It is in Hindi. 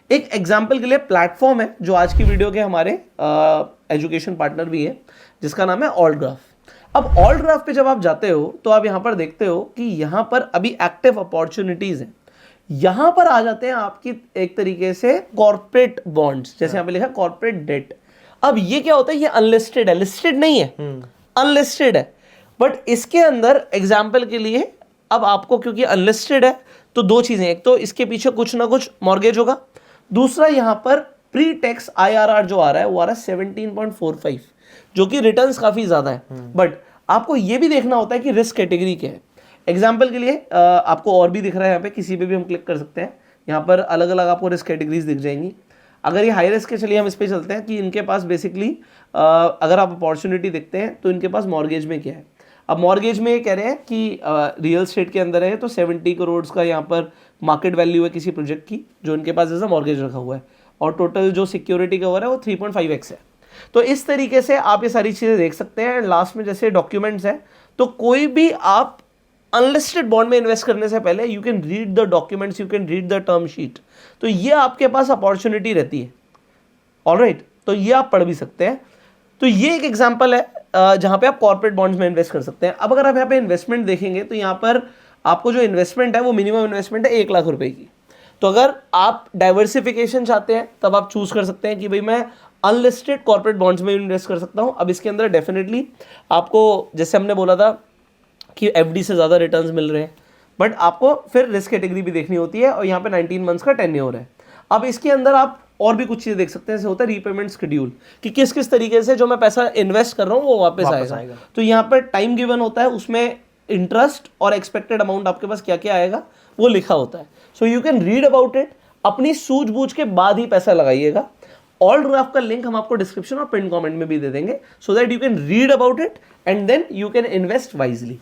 एक एग्जाम्पल के लिए प्लेटफॉर्म है जो आज की वीडियो के हमारे एजुकेशन पार्टनर भी है, जिसका नाम है ऑल्टग्राफ। अब ऑल्टग्राफ पे जब आप जाते हो तो आप यहाँ पर देखते हो कि यहाँ पर अभी एक्टिव अपॉर्चुनिटीज हैं। यहाँ पर आ जाते हैं आपकी एक तरीके से कॉर्पोरेट बॉन्ड्स, जैसे यहाँ पे लिखा कॉर्पोरेट डेट। अब ये क्या होता है, ये अनलिस्टेड है, लिस्टेड नहीं है, अनलिस्टेड है। बट इसके अंदर एग्जाम्पल के लिए अब आपको, क्योंकि अनलिस्टेड है तो दो चीजें, एक तो इसके पीछे कुछ ना कुछ मॉर्गेज होगा, दूसरा यहाँ पर प्री टैक्स IRR जो आ रहा है वो आ रहा है 17.45, जो कि रिटर्न्स काफी ज्यादा है। बट आपको ये भी देखना होता है कि रिस्क कैटेगरी क्या है। एग्जाम्पल के लिए आपको और भी दिख रहा है, यहाँ पे किसी पे भी हम क्लिक कर सकते हैं, यहाँ पर अलग अलग आपको रिस्क कैटेगरीज दिख जाएंगी। अगर ये हाई रिस्क है, चलिए हम इस पे चलते हैं कि इनके पास बेसिकली अगर आप अपॉर्चुनिटी देखते हैं तो इनके पास मॉर्गेज में क्या है। अब मॉर्गेज में ये कह रहे हैं कि रियल स्टेट के अंदर है तो 70 करोड़ का यहाँ पर मार्केट वैल्यू है किसी प्रोजेक्ट की, जो इनके पास जैसा मॉर्गेज रखा हुआ है, और टोटल जो सिक्योरिटी कवर है वो 3.5x है। तो इस तरीके से आप ये सारी चीज़ें देख सकते हैं। लास्ट में जैसे डॉक्यूमेंट्स हैं, तो कोई भी आप अनलिस्टेड बॉन्ड में इन्वेस्ट करने से पहले you can read the documents, you can read the term sheet, तो ये आपके पास अपॉर्चुनिटी रहती है। ऑलराइट, तो ये आप पढ़ भी सकते हैं। तो ये एक एग्जांपल है जहां पे आप कॉर्पोरेट बॉन्ड्स में इन्वेस्ट कर सकते हैं। अब अगर आप यहाँ पे इन्वेस्टमेंट देखेंगे तो यहाँ पर आपको जो इन्वेस्टमेंट है वो मिनिमम इन्वेस्टमेंट है 1 लाख रुपए की। तो अगर आप डाइवर्सिफिकेशन चाहते हैं तब आप चूज कर सकते हैं कि भाई मैं अनलिस्टेड कॉर्पोरेट बॉन्ड्स में इन्वेस्ट कर सकता हूं। अब इसके अंदर डेफिनेटली आपको, जैसे हमने बोला था कि FD से ज़्यादा रिटर्न्स मिल रहे हैं, बट आपको फिर रिस्क कैटेगरी भी देखनी होती है, और यहाँ पे 19 मंथ्स का टेन्योर है। अब इसके अंदर आप और भी कुछ चीज़ें देख सकते हैं, जैसे होता है रीपेमेंट शेड्यूल, कि किस किस तरीके से जो मैं पैसा इन्वेस्ट कर रहा हूँ वो वापस आएगा। तो यहाँ पर टाइम गिवन होता है, उसमें इंटरेस्ट और एक्सपेक्टेड अमाउंट आपके पास क्या क्या आएगा वो लिखा होता है। So you can read about it, अपनी सूझबूझ के बाद ही पैसा लगाइएगा। ऑल्टग्राफ का लिंक हम आपको डिस्क्रिप्शन और पिन कमेंट में भी दे देंगे, so that you can read about it and then you can invest wisely.